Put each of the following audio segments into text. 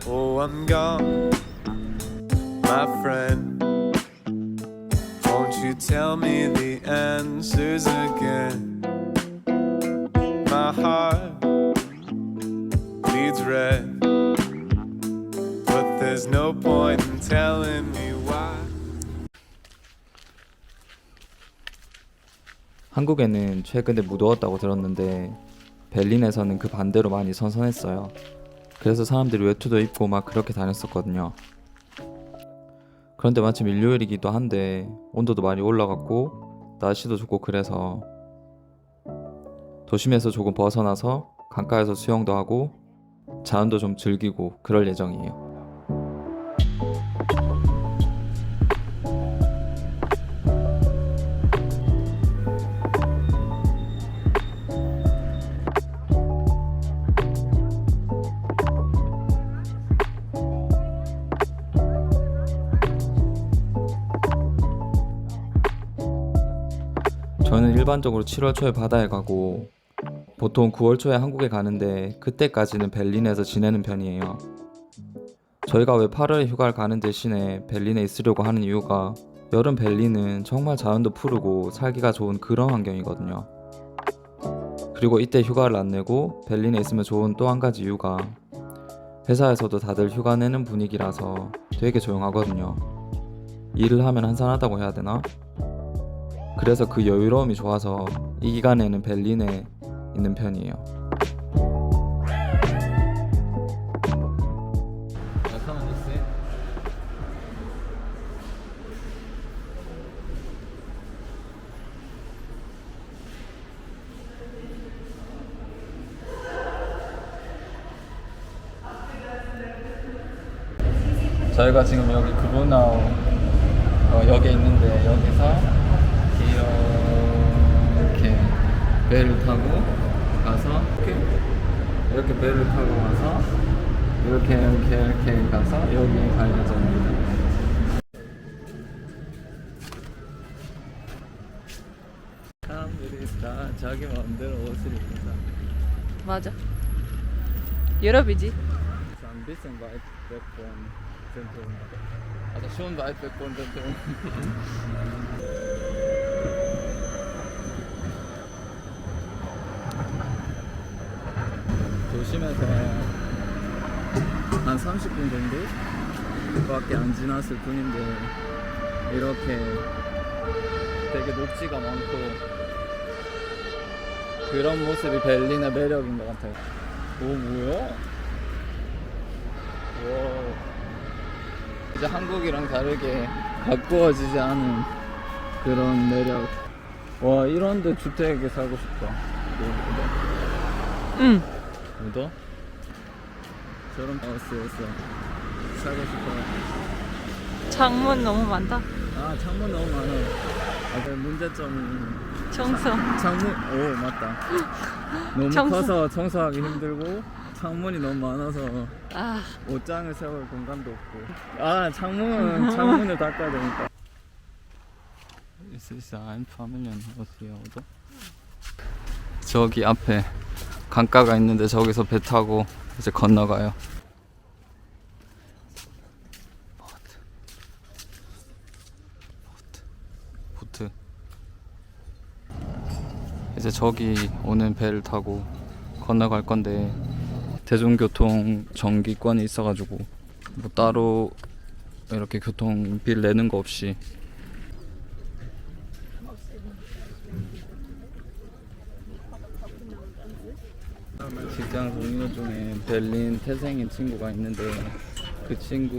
Oh, I'm gone, my friend. Won't you tell me the answers again? My heart bleeds red, but there's no point in telling me why. 한국에는 최근에 무더웠다고 들었는데 베를린에서는 그 반대로 많이 선선했어요. 그래서 사람들이 외투도 입고 막 그렇게 다녔었거든요. 그런데 마침 일요일이기도 한데 온도도 많이 올라갔고 날씨도 좋고 그래서 도심에서 조금 벗어나서 강가에서 수영도 하고 자연도 좀 즐기고 그럴 예정이에요. 저는 일반적으로 7월 초에 바다에 가고 보통 9월 초에 한국에 가는데 그때까지는 베를린에서 지내는 편이에요. 저희가 왜 8월에 휴가를 가는 대신에 베를린에 있으려고 하는 이유가 여름 베를린은 정말 자연도 푸르고 살기가 좋은 그런 환경이거든요. 그리고 이때 휴가를 안 내고 베를린에 있으면 좋은 또 한 가지 이유가 회사에서도 다들 휴가 내는 분위기라서 되게 조용하거든요. 일을 하면 한산하다고 해야 되나? 그래서 그 여유로움이 좋아서 이 기간에는 베를린에 있는 편이에요. 저희가 지금 여기 그루나우 역에 있는데 여기서 이렇게 배를 타고 가서 이렇게 배를 타고 가서 이렇게 가서 여기 갈 예정입니다. 사람들이 다 자기 마음대로 옷을 입는다. 맞아. 유럽이지. Ein bisschen weit weg von Zentrum. Also schon weit weg von Zentrum. 도심에서 한 30분 정도밖에 안 지났을 뿐인데 이렇게 되게 녹지가 많고 그런 모습이 베를린의 매력인 것 같아요. 오, 뭐야? 와, 이제 한국이랑 다르게 가꾸어지지 않은 그런 매력. 와, 이런데 주택에 살고 싶다. 응. 묻어? 저런 하우스에서 살고 싶어요. 창문 너무 많다. 아, 창문 너무 많아. 아, 그 문제점이 청소. 창문, 오, 맞다. 너무 청소. 커서 청소하기 힘들고 창문이 너무 많아서 아, 옷장을 세울 공간도 없고. 아, 창문을 닦아야 되니까. Es ist ein Familienhaus hier, oder? 저기 앞에 강가가 있는데 저기서 배 타고 이제 건너가요. 보트. 이제 저기 오는 배를 타고 건너갈 건데 대중교통 정기권이 있어가지고 뭐 따로 이렇게 교통비를 내는 거 없이 직장 동료 중에 베를린 태생인 친구가 있는데 그 친구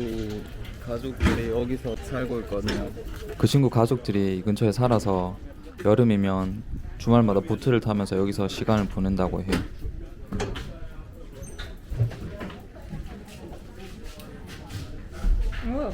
가족들이 여기서 살고 있거든요. 그 친구 가족들이 이 근처에 살아서 여름이면 주말마다 보트를 타면서 여기서 시간을 보낸다고 해요. 뭐야?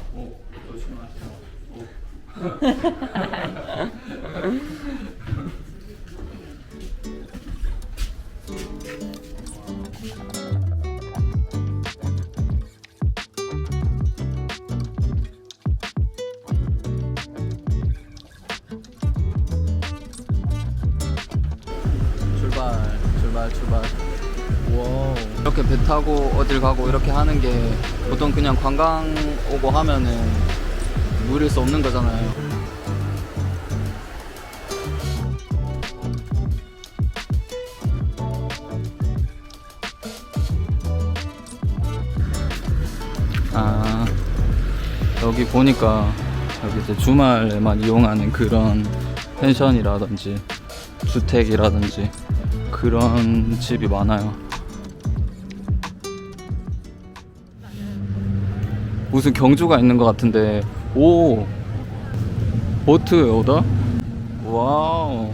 출발. 이렇게 배 타고 어딜 가고 이렇게 하는 게 보통 그냥 관광 오고 하면은 누릴 수 없는 거잖아요. 아, 여기 보니까 여기 이제 주말에만 이용하는 그런 펜션이라든지 주택이라든지 그런 집이 많아요. 무슨 경주가 있는 것 같은데. 오, 보트 오다? 와우.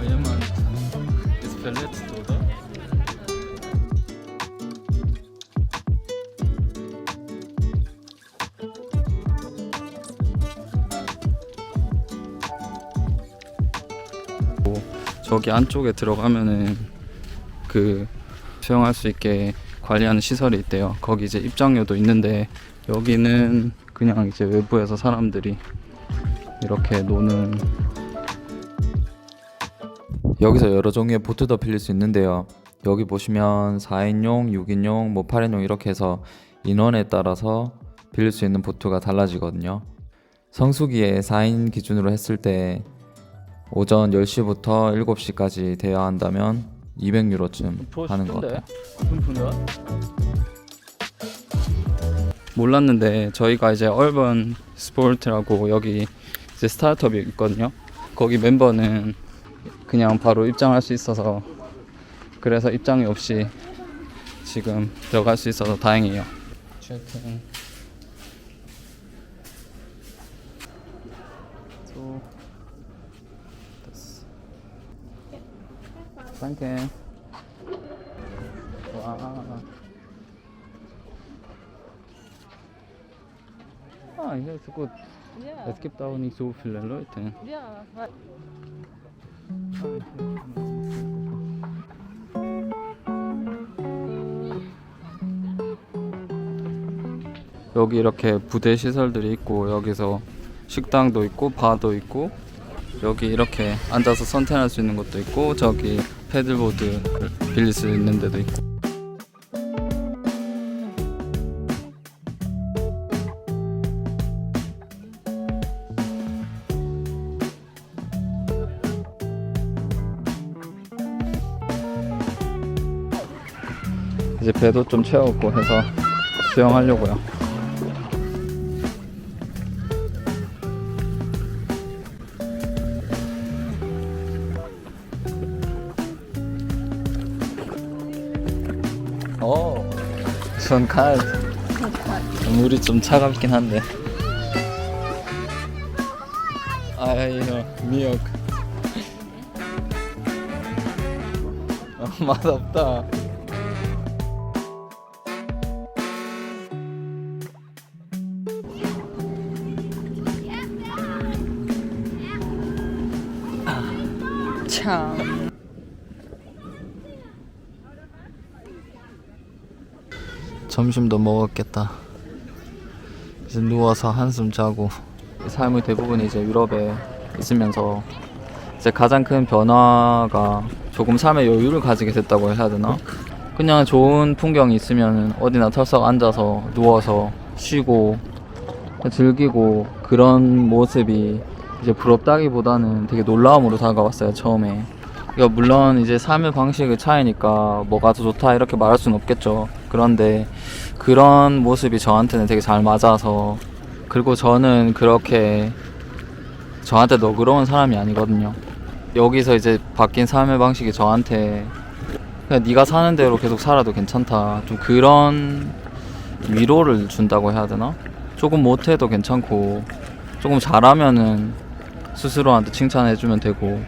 jemand ist verletzt, oder? 저기 안쪽에 들어가면은 그 수영할 수 있게 관리하는 시설이 있대요. 거기 이제 입장료도 있는데 여기는 그냥 이제 외부에서 사람들이 이렇게 노는. 여기서 여러 종류의 보트도 빌릴 수 있는데요. 여기 보시면 4인용, 6인용, 뭐 8인용 이렇게 해서 인원에 따라서 빌릴 수 있는 보트가 달라지거든요. 성수기에 4인 기준으로 했을 때 오전 10시부터 7시까지 대여한다면 200유로쯤 하는 것 같아요. 몰랐는데 저희가 이제 얼번 스포츠라고 여기 이제 스타트업이 있거든요. 거기 멤버는 그냥 바로 입장할 수 있어서, 그래서 입장이 없이 지금 들어갈 수 있어서 다행이에요. 체킹. Danke. Wow. Ah, hier ist gut. Ja. Es gibt auch nicht so viele Leute. Ja. 여기 이렇게 부대 시설들이 있고, 여기서 식당도 있고 바도 있고, 여기 이렇게 앉아서 선탠할 수 있는 것도 있고, 저기 패들보드 빌릴 수 있는 데도 있고. 이제 배도 좀 채웠고 해서 수영하려고요. schon kalt. 물이 좀 차갑긴 한데. 아이요, 미역. 맛없다. 참. 점심도 먹었겠다. 이제 누워서 한숨 자고. 삶의 대부분이 이제 유럽에 있으면서 이제 가장 큰 변화가 조금 삶의 여유를 가지게 됐다고 해야 되나? 그냥 좋은 풍경이 있으면 어디나 털썩 앉아서 누워서 쉬고 즐기고, 그런 모습이 이제 부럽다기보다는 되게 놀라움으로 다가왔어요, 처음에. 그러니까 물론 이제 삶의 방식의 차이니까 뭐가 더 좋다 이렇게 말할 수는 없겠죠. 그런데 그런 모습이 저한테는 되게 잘 맞아서, 그리고 저는 그렇게 저한테 너그러운 사람이 아니거든요. 여기서 이제 바뀐 삶의 방식이 저한테 그냥 네가 사는 대로 계속 살아도 괜찮다, 좀 그런 위로를 준다고 해야 되나? 조금 못해도 괜찮고 조금 잘하면은 스스로한테 칭찬해주면 되고,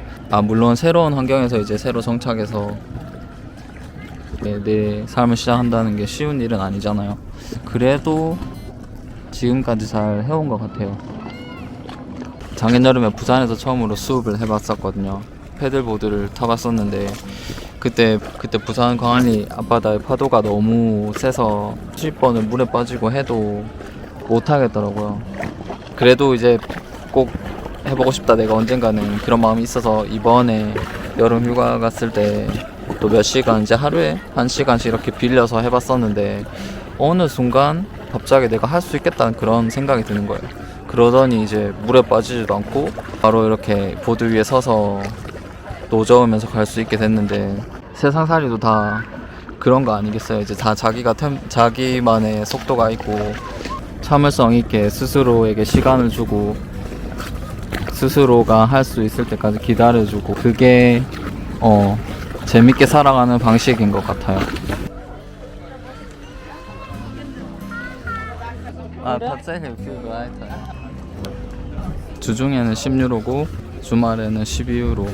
물론 새로운 환경에서 이제 새로 정착해서 내 삶을 시작한다는 게 쉬운 일은 아니잖아요. 그래도 지금까지 잘 해온 것 같아요. 작년 여름에 부산에서 처음으로 수업을 해봤었거든요. 패들보드를 타봤었는데 그때 부산 광안리 앞바다의 파도가 너무 세서 수십 번을 물에 빠지고 해도 못하겠더라고요. 그래도 이제 꼭 해보고 싶다, 내가 언젠가는, 그런 마음이 있어서 이번에 여름 휴가 갔을 때 또 몇 시간, 이제 하루에 1시간씩 이렇게 빌려서 해봤었는데 어느 순간 갑자기 내가 할 수 있겠다는 그런 생각이 드는 거예요. 그러더니 이제 물에 빠지지도 않고 바로 이렇게 보드 위에 서서 노저으면서 갈 수 있게 됐는데, 세상살이도 다 그런 거 아니겠어요? 이제 다 자기만의 속도가 있고 참을성 있게 스스로에게 시간을 주고 스스로가 할 수 있을 때까지 기다려주고, 그게 재밌게 살아가는 방식인 것 같아요. 주중에는 10유로고 주말에는 12유로.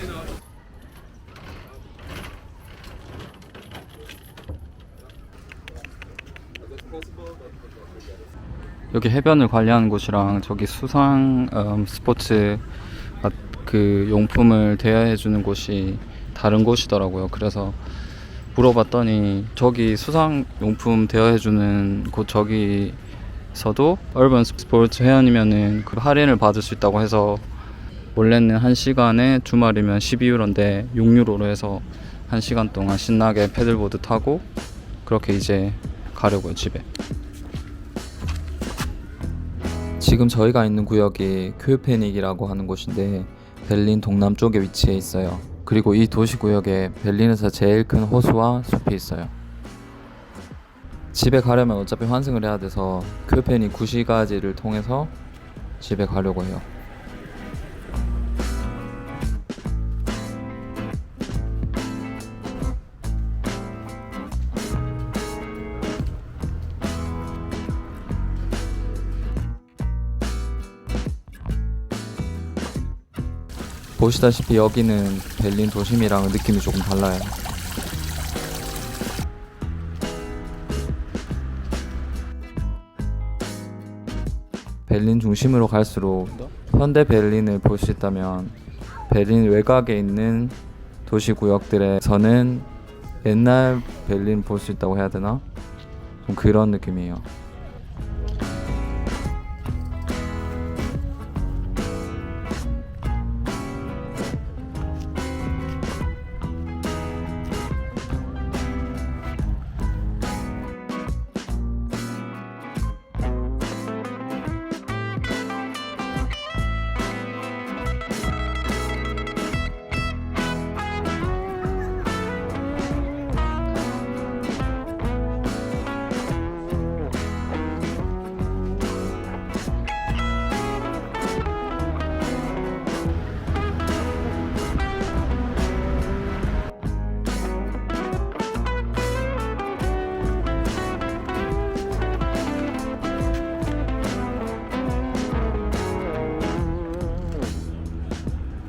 여기 해변을 관리하는 곳이랑 저기 수상 스포츠 그 용품을 대여해주는 곳이 다른 곳이더라고요. 그래서 물어봤더니 저기 수상 용품 대여해주는 곳 저기서도 얼번 스포츠 회원이면은 그 할인을 받을 수 있다고 해서, 원래는 1시간에 주말이면 12유로인데 6유로로 해서 1시간 동안 신나게 패들보드 타고 그렇게 이제 가려고요, 집에. 지금 저희가 있는 구역이 큐페닉이라고 하는 곳인데 베를린 동남쪽에 위치해 있어요. 그리고 이 도시구역에 베를린에서 제일 큰 호수와 숲이 있어요. 집에 가려면 어차피 환승을 해야 돼서 큐페닉 구시가지를 통해서 집에 가려고 해요. 보시다시피 여기는 베를린 도심이랑 느낌이 조금 달라요. 베를린 중심으로 갈수록 현대 베를린을 볼 수 있다면, 베를린 외곽에 있는 도시구역들에서는 옛날 베를린 볼 수 있다고 해야 되나? 좀 그런 느낌이에요.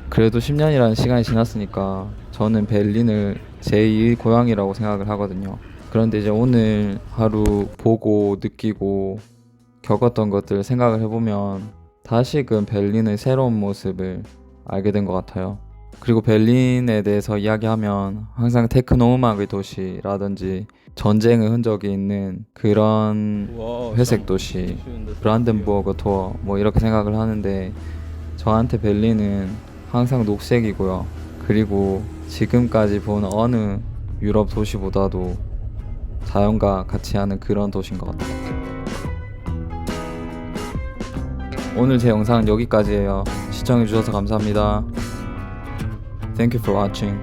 그래도 10년이라는 시간이 지났으니까 저는 베를린을 제2의 고향이라고 생각을 하거든요. 그런데 이제 오늘 하루 보고 느끼고 겪었던 것들 생각을 해보면 다시금 베를린의 새로운 모습을 알게 된 것 같아요. 그리고 베를린에 대해서 이야기하면 항상 테크노 음악의 도시라든지 전쟁의 흔적이 있는 그런 회색 도시, 브란덴부르크 토어 뭐 이렇게 생각을 하는데, 저한테 베를린은 항상 녹색이고요. 그리고 지금까지 본 어느 유럽 도시보다도 자연과 같이 하는 그런 도시인 것 같아요. 오늘 제 영상은 여기까지예요. 시청해주셔서 감사합니다. Thank you for watching.